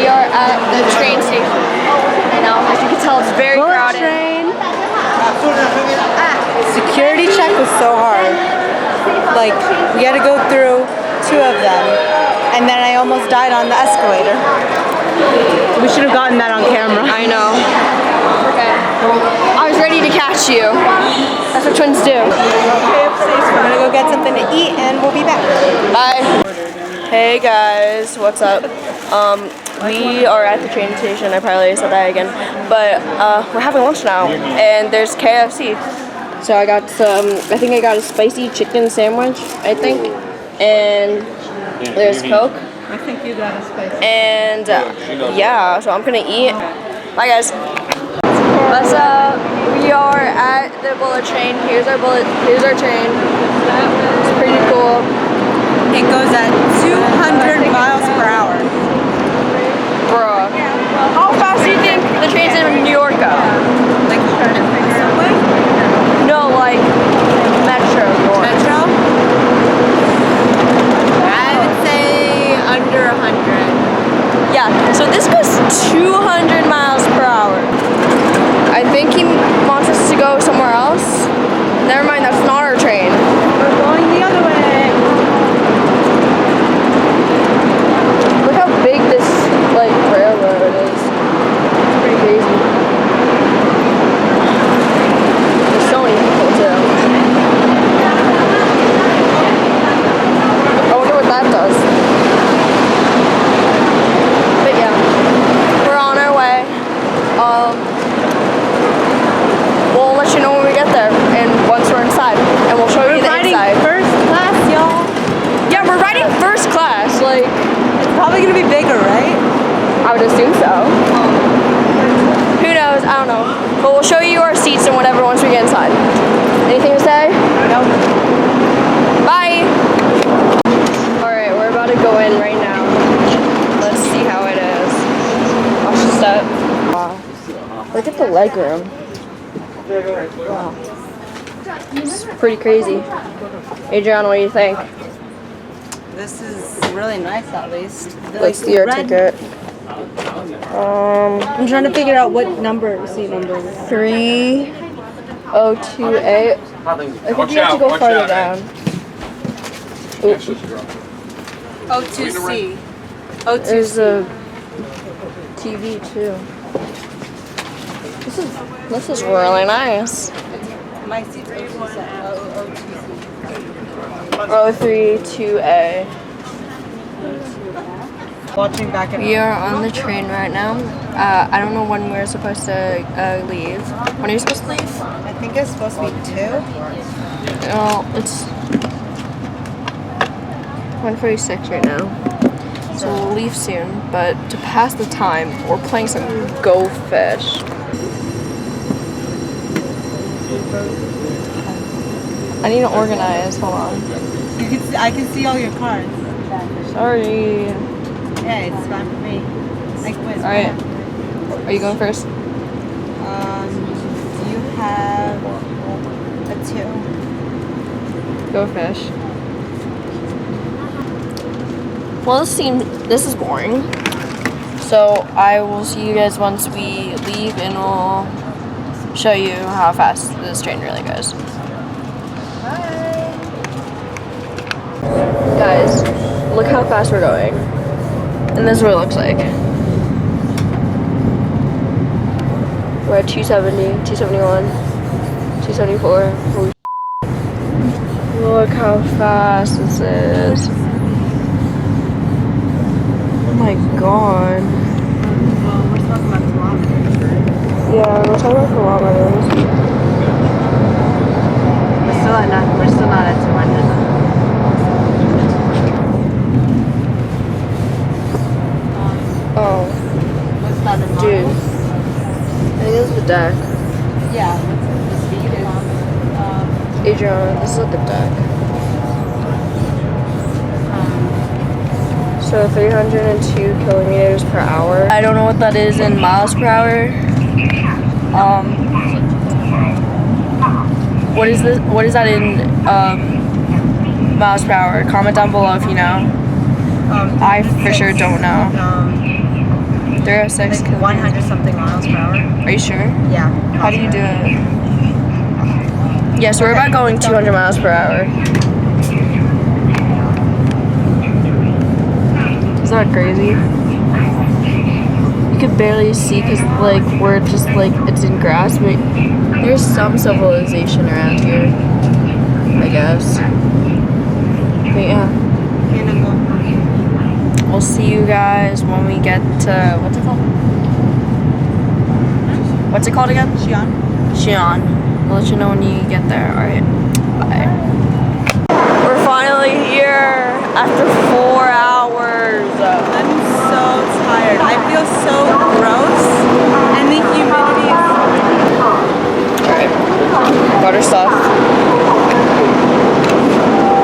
We are at the train station right now. As you can tell, it's very crowded. Train. Security check was so hard. Like, we had to go through 2 of them, and then I almost died on the escalator. We should have gotten that on camera. I know. Okay. I was ready to catch you. That's what twins do. Okay, we're gonna go get something to eat, and we'll be back. Bye. Hey guys, what's up? We are at the train station. I probably said that again, but we're having lunch now, and there's KFC. So I got some. I think I got a spicy chicken sandwich. I think, and there's Coke. I think you got a spicy. And yeah, so I'm gonna eat. Bye guys. What's up? We are at the bullet train. Here's our train. It's pretty cool. It goes at 200 miles per hour. Bruh. How fast do you think the trains in New York go? Like subway? No, like Metro. Metro? I would say under 100. Yeah, so this goes 200 miles per hour. I think he wants us to go somewhere else. Never mind, that's not our train. We're going the other way. Look how big this like railroad is. It's pretty crazy. There's so many people too. I wonder what that does. But yeah, we're on our way. We'll let you know when we get there, and once we're inside, and we'll show you the inside. First class, y'all. Yeah, we're riding first class. Like, It's probably gonna be bigger, right? I would assume so. Who knows? I don't know. But we'll show you our seats and whatever once we get inside. Anything to say? No. Bye! Alright, we're about to go in right now. Let's see how it is. Watch the step. Wow. Look at the leg room. Wow. It's pretty crazy. Adrian, what do you think? This is really nice, at least. Let's see your ticket. I'm trying to figure out what seat number. 3028. I think you have to go farther down. O2C. There's a TV too. This is really nice. My seat is O2C. 032A. Watching back and We are on the train right now. I don't know when we're supposed to leave. When are you supposed to leave? I think it's supposed to be 2. Well, it's 1:46 right now. So we'll leave soon, but to pass the time, we're playing some Go Fish. I need to organize, hold on. I can see all your cards. Sorry. Yeah, it's fine for me. Alright. Are you going first? You have a 2. Go Fish. Well, this is boring. So I will see you guys once we leave, and we'll show you how fast this train really goes. Bye. Guys, look how fast we're going. And this is what it looks like. We're at 270, 271, 274. Holy look how fast this is. Oh my god. We're talking about kilometers. Yeah, we're talking about kilometers. We're still not at 200. Oh, What's that in dude. miles? I think this is the deck. Yeah, the speed is Adriana, this is at the deck. So 302 kilometers per hour. I don't know what that is in miles per hour. What is this? What is that in miles per hour? Comment down below if you know. I for sure don't know. 306. Like 100 something miles per hour. Are you sure? Yeah. How do you do it? Yeah, so we're about going 200 miles per hour. Is that crazy? You could barely see because like we're just like it's in grass, but there's some civilization around here, I guess. But yeah. We'll see you guys when we get to what's it called? What's it called again? Xi'an. Xi'an. I'll let you know when you get there. Alright. Bye. We're finally here after 4 hours. I'm so tired. I feel so gross. And the humidity is Alright. Got our stuff.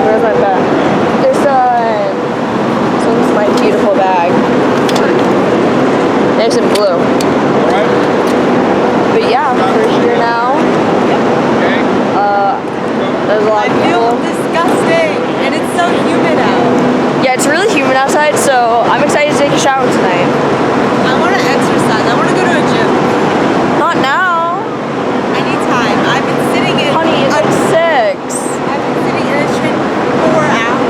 Where's my bag? There's someone's my beautiful bag. Nice and blue. But yeah, we're here now. There's a lot of I feel people. disgusting. And it's so humid out. Yeah, it's really humid outside, so I'm excited to take a shower tonight. I want to exercise. I want to go to a gym. Not now. I need time. I've been sitting in. Honey, it's like 6. I've been sitting in a train for 4 hours.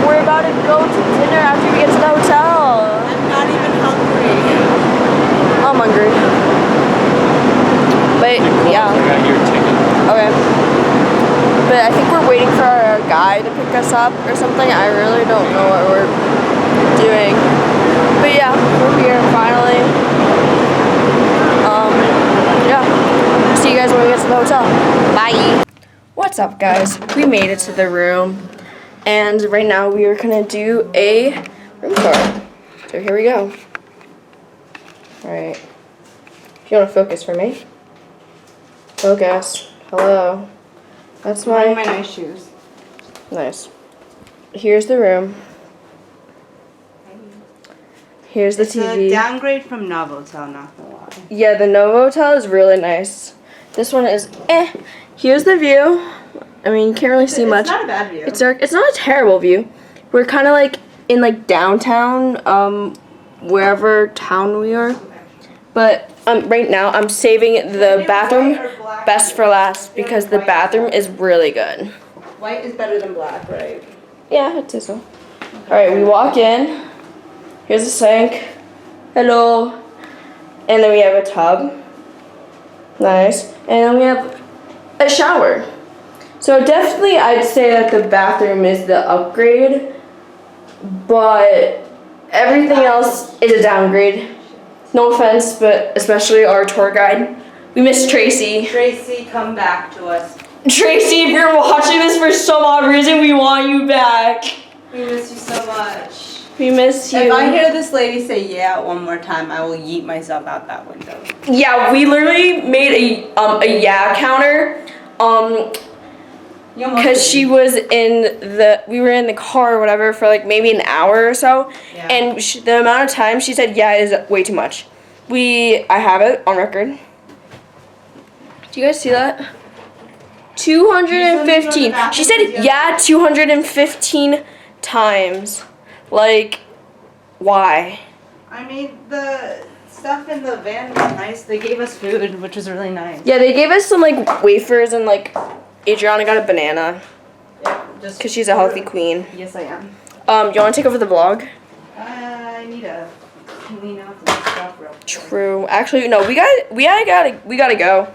We're about to go to dinner after we get to the hotel. I'm not even hungry. I'm hungry. But yeah. Okay. But I think we're waiting for our guy to pick us up or something. I really don't know what we're doing. But yeah, we're here finally. Yeah. See you guys when we get to the hotel. Bye. What's up, guys? We made it to the room. And right now we are gonna do a room tour. So here we go. Alright. If you wanna focus for me. Focus. Hello. That's My nice shoes. Nice. Here's the room. Here's the It's TV. a downgrade from Novotel, not gonna lie. Yeah, the Novotel is really nice. This one is eh. Here's the view. I mean, you can't really see much. It's not a bad view. It's dark. It's not a terrible view. We're kind of like in like downtown, wherever town we are. But right now I'm saving the bathroom best for last because the bathroom is really good. White is better than black, right? Yeah, it is so. Alright, we walk in. Here's the sink. Hello. And then we have a tub. Nice. And then we have a shower. So definitely I'd say that the bathroom is the upgrade, but everything else is a downgrade. No offense, but especially our tour guide. We miss Tracy. Tracy, come back to us. Tracy, if you're watching this for some odd reason, we want you back. We miss you so much. We miss you. If I hear this lady say yeah one more time, I will yeet myself out that window. Yeah, we literally made a yeah counter. Because we were in the car or whatever for like maybe an hour or so, Yeah. and the amount of time she said yeah is way too much. I have it on record. Do you guys see that? 215. She said yeah 215 times. Like, why? I mean, the stuff in the van was nice. They gave us food, which was really nice. Yeah, they gave us some like wafers and like Adriana got a banana. Yeah, just Because she's a healthy queen. Yes, I am. Do you want to take over the vlog? I need to clean out the stuff real quick. True. Actually, no. We gotta go.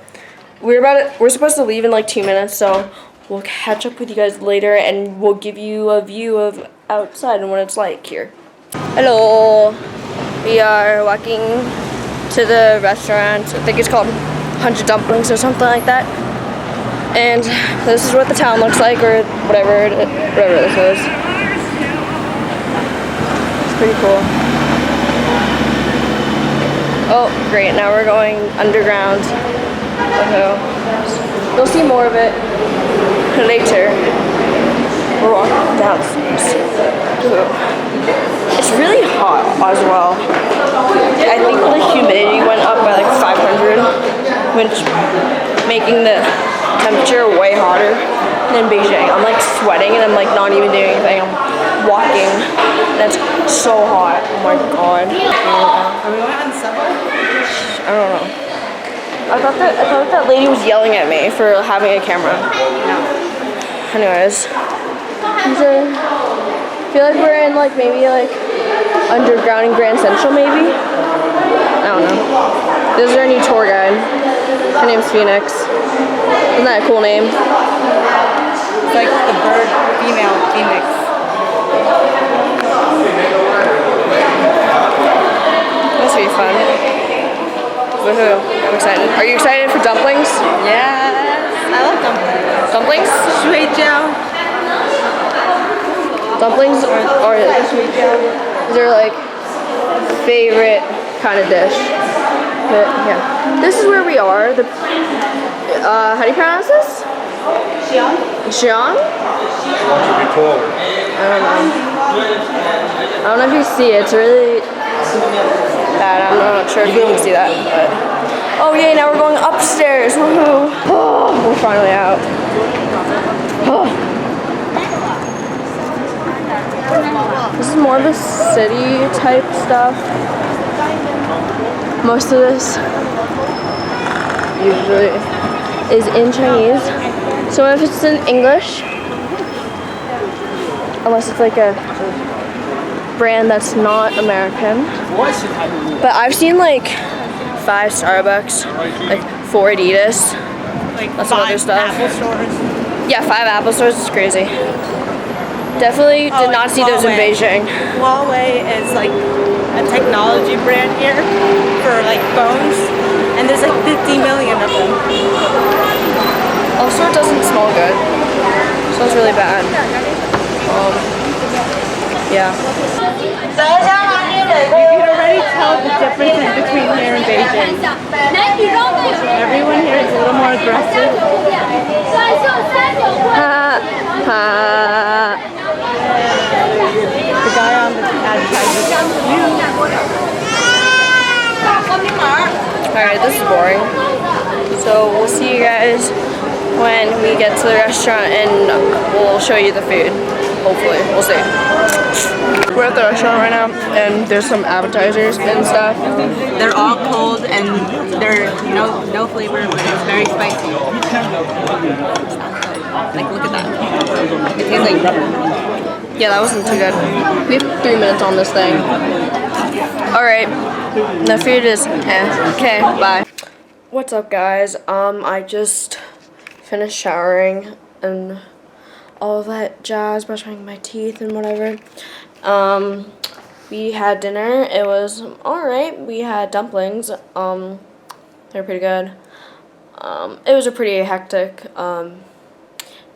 We're supposed to leave in like 2 minutes, so we'll catch up with you guys later, and we'll give you a view of outside and what it's like here. Hello. We are walking to the restaurant. I think it's called 100 Dumplings or something like that. And this is what the town looks like, or whatever this is. It's pretty cool. Oh, great, now we're going underground. Okay. You'll see more of it later. We're walking downstairs. Ooh. It's really hot as well. I think the humidity went up by like 500, which making the temperature way hotter than Beijing. I'm like sweating and I'm like not even doing anything. I'm walking and it's so hot. Oh my god. Are we going on the subway? I don't know. I thought that lady was yelling at me for having a camera. No. Anyways, so, I feel like we're in like maybe like underground in Grand Central maybe. I don't know. This is our new tour guide. Her name's Phoenix. Isn't that a cool name? It's like the bird female phoenix. This will be fun. Woohoo! I'm excited. Are you excited for dumplings? Yes. I love dumplings. Dumplings? Shui jiao. Dumplings are is their like favorite kind of dish. But yeah, this is where we are. The how do you pronounce this? Xi'an. Xi'an? I don't know. I don't know if you see it. It's really bad. I'm not sure if you can see that. But oh yay! Now we're going upstairs. Woohoo! Oh, we're finally out. Oh. This is more of a city type stuff. Most of this usually is in Chinese. So if it's in English, unless it's like a brand that's not American. But I've seen like 5 Starbucks, like 4 Adidas, Like that's some other 5 stuff. Apple stores. Yeah, 5 Apple stores is crazy. Definitely did not see those in Beijing. Huawei is like a technology brand here for like phones, and there's like 50 million of them. Also, it doesn't smell good. It smells really bad. Yeah. You can already tell the difference between here and Beijing. Everyone here is a little more aggressive. The guy on the advertisement. Alright, this is boring. So we'll see you guys when we get to the restaurant and we'll show you the food. Hopefully, we'll see. We're at the restaurant right now and there's some appetizers and stuff. They're all cold and they're no flavor, but it's very spicy. Like, look at that. It tastes like rubber. Yeah, that wasn't too good. We have 3 minutes on this thing. Alright, the food is okay, bye. What's up guys? I just finished showering and all of that jazz, brushing my teeth and whatever. We had dinner. It was alright. We had dumplings. They're pretty good. It was a pretty hectic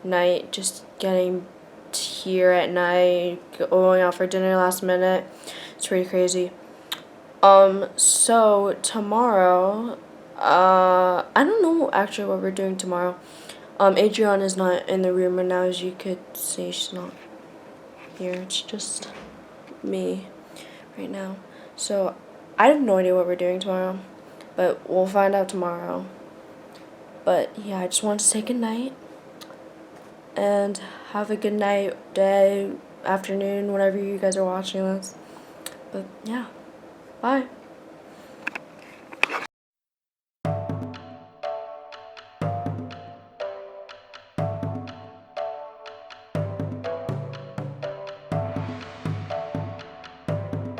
night, just getting here at night, going out for dinner last minute. It's pretty crazy. So tomorrow, I don't know actually what we're doing tomorrow. Adrienne is not in the room right now, as you could see. She's not here. It's just me right now. So I have no idea what we're doing tomorrow, but we'll find out tomorrow. But yeah, I just want to say good night and have a good night, day, afternoon, whenever you guys are watching this. But yeah, bye.